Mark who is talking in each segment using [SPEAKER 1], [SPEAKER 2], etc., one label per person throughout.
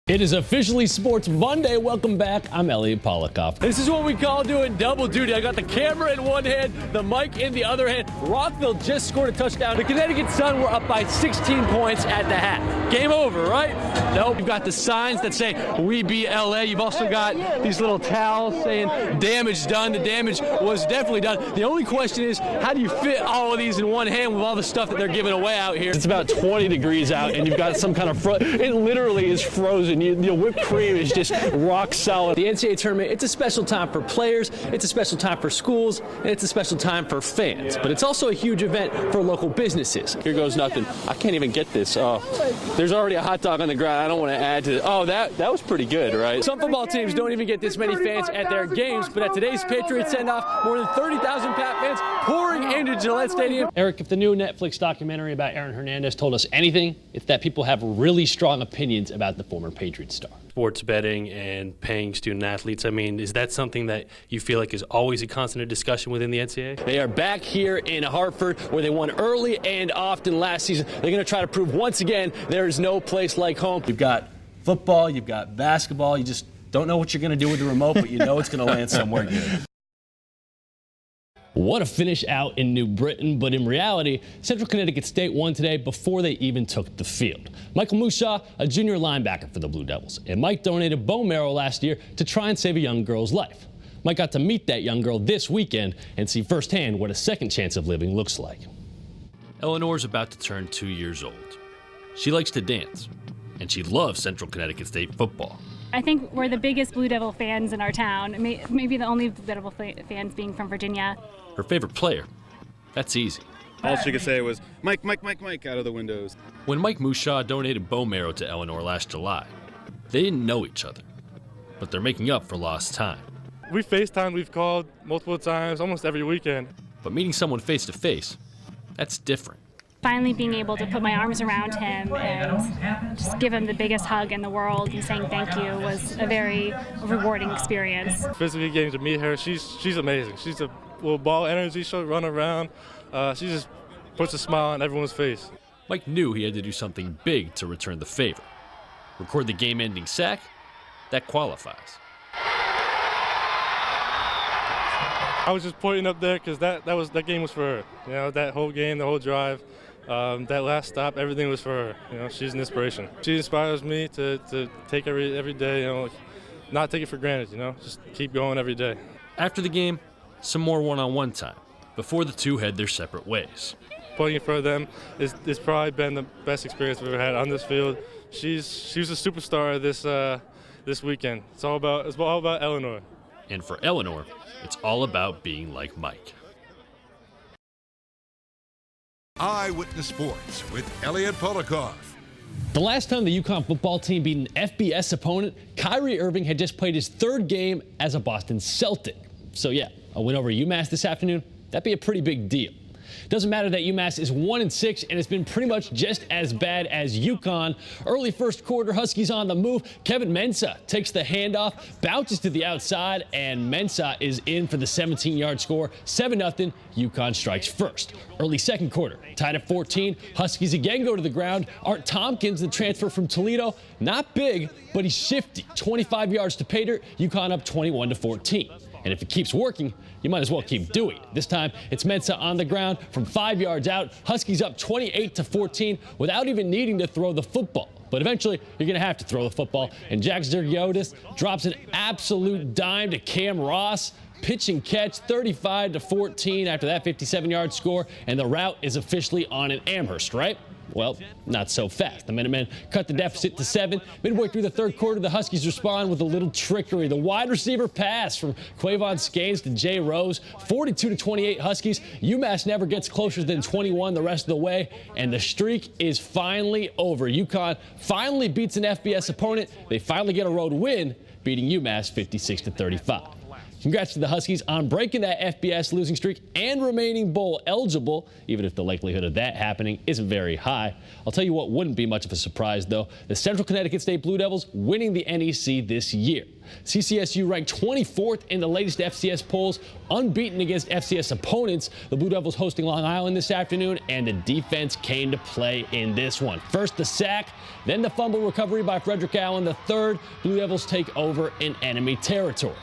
[SPEAKER 1] It is officially Sports Monday. Welcome back. I'm Elliott Polakoff. This is what we call doing double duty. I got the camera in one hand, the mic in the other hand. Rockville just scored a touchdown. The Connecticut Sun were up by 16 points at the half. Game over, right? Nope. You've got the signs that say, "We beat LA." You've also got these little towels saying, "Damage done." The damage was definitely done. The only question is, how do you fit all of these in one hand with all the stuff that they're giving away out here? It's about 20 degrees out, and you've got some kind of it literally is frozen. Your whipped cream is just rock solid. The NCAA tournament, it's a special time for players, it's a special time for schools, and it's a special time for fans. But it's also a huge event for local businesses. Here goes nothing. I can't even get this. Oh, there's already a hot dog on the ground. I don't want to add to it. Oh, that was pretty good, right? Some football teams don't even get this many fans at their games, but at today's Patriots send-off, more than 30,000 fans pouring into Gillette Stadium. Eric, if the new Netflix documentary about Aaron Hernandez told us anything, it's that people have really strong opinions about the former Patriots star.
[SPEAKER 2] Sports betting and paying student athletes, I mean, is that something that you feel like is always a constant discussion within the NCAA?
[SPEAKER 1] They are back here in Hartford where they won early and often last season. They're going to try to prove once again there is no place like home. You've got football, you've got basketball, you just don't know what you're going to do with the remote, but you know it's going to land somewhere good. What a finish out in New Britain, but in reality, Central Connecticut State won today before they even took the field. Michael Mushaw, a junior linebacker for the Blue Devils, and Mike donated bone marrow last year to try and save a young girl's life. Mike got to meet that young girl this weekend and see firsthand what a second chance of living looks like.
[SPEAKER 2] Eleanor's about to turn 2 years old. She likes to dance, and she loves Central Connecticut State football.
[SPEAKER 3] I think we're the biggest Blue Devil fans in our town, maybe the only Blue Devil fans being from Virginia.
[SPEAKER 2] Her favorite player? That's easy.
[SPEAKER 4] All she could say was, "Mike, Mike, Mike, Mike," out of the windows.
[SPEAKER 2] When Mike Mushaw donated bone marrow to Eleanor last July, they didn't know each other, but they're making up for lost time.
[SPEAKER 5] We FaceTimed, we've called multiple times, almost every weekend.
[SPEAKER 2] But meeting someone face to face, that's different.
[SPEAKER 3] Finally being able to put my arms around him and just give him the biggest hug in the world and saying thank you was a very rewarding experience.
[SPEAKER 5] Physically getting to meet her, she's amazing. She's a little ball energy, she'll run around. She just puts a smile on everyone's face.
[SPEAKER 2] Mike knew he had to do something big to return the favor. Record the game-ending sack, that qualifies.
[SPEAKER 5] I was just pointing up there because that game was for her. You know, that whole game, the whole drive, that last stop, everything was for her. You know, she's an inspiration. She inspires me to take every day, you know, not take it for granted, you know, just keep going every day.
[SPEAKER 2] After the game, some more one-on-one time before the two head their separate ways.
[SPEAKER 5] Playing in front of them is probably been the best experience we've ever had on this field. She was a superstar this weekend. It's all about Eleanor.
[SPEAKER 2] And for Eleanor, it's all about being like Mike.
[SPEAKER 6] Eyewitness Sports with Elliott Polakoff.
[SPEAKER 1] The last time the UConn football team beat an FBS opponent, Kyrie Irving had just played his third game as a Boston Celtic. So yeah, a win over UMass this afternoon, that'd be a pretty big deal. Doesn't matter that UMass is 1-6 and it's been pretty much just as bad as UConn. Early first quarter, Huskies on the move. Kevin Mensah takes the handoff, bounces to the outside, and Mensah is in for the 17-yard score. 7-0, UConn strikes first. Early second quarter, tied at 14. Huskies again go to the ground. Art Tompkins, the transfer from Toledo, not big, but he's shifty. 25 yards to pay dirt. UConn up 21-14. And if it keeps working, you might as well keep doing it. This time, it's Mensah on the ground from 5 yards out. Huskies up 28-14 without even needing to throw the football. But eventually, you're going to have to throw the football. And Jack Zergiotis drops an absolute dime to Cam Ross. Pitch and catch, 35-14 after that 57-yard score. And the route is officially on in Amherst, right? Well, not so fast. The Minutemen cut the deficit to 7. Midway through the third quarter, the Huskies respond with a little trickery. The wide receiver pass from Quavon Skanes to Jay Rose. 42-28 Huskies. UMass never gets closer than 21 the rest of the way, and the streak is finally over. UConn finally beats an FBS opponent. They finally get a road win, beating UMass 56-35. Congrats to the Huskies on breaking that FBS losing streak and remaining bowl eligible, even if the likelihood of that happening isn't very high. I'll tell you what wouldn't be much of a surprise, though. The Central Connecticut State Blue Devils winning the NEC this year. CCSU ranked 24th in the latest FCS polls, unbeaten against FCS opponents. The Blue Devils hosting Long Island this afternoon, and the defense came to play in this one. First the sack, then the fumble recovery by Frederick Allen. The third, Blue Devils take over in enemy territory.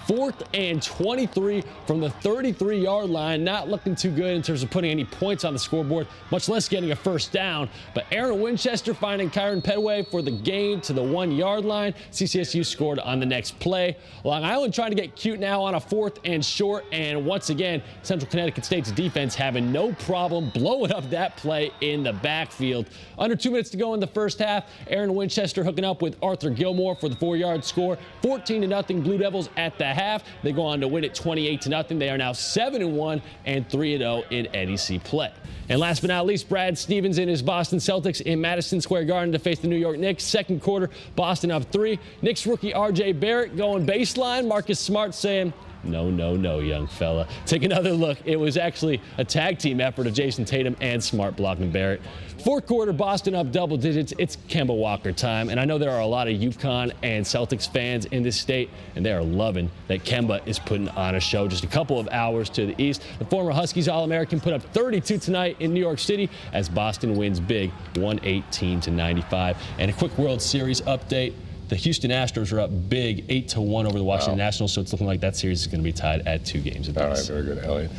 [SPEAKER 1] 4th and 23 from the 33-yard line. Not looking too good in terms of putting any points on the scoreboard, much less getting a first down. But Aaron Winchester finding Kyron Pedway for the gain to the 1-yard line. CCSU scored on the next play. Long Island trying to get cute now on a 4th and short. And once again, Central Connecticut State's defense having no problem blowing up that play in the backfield. Under 2 minutes to go in the first half. Aaron Winchester hooking up with Arthur Gilmore for the 4-yard score. 14-0 Blue Devils at the half. They go on to win it 28-0. They are now 7-1 and 3-0 in NEC play. And last but not least, Brad Stevens and his Boston Celtics in Madison Square Garden to face the New York Knicks. Second quarter, Boston up 3. Knicks rookie R.J. Barrett going baseline. Marcus Smart saying, "No, no, no, young fella." Take another look. It was actually a tag team effort of Jason Tatum and Smart blocking Barrett. Fourth quarter, Boston up double digits. It's Kemba Walker time. And I know there are a lot of UConn and Celtics fans in this state, and they are loving that Kemba is putting on a show just a couple of hours to the east. The former Huskies All-American put up 32 tonight in New York City as Boston wins big, 118-95. And a quick World Series update. The Houston Astros are up big, 8-1 over the Washington Nationals, so it's looking like that series is going to be tied at 2 games apiece.
[SPEAKER 7] All right, very good, Elliott.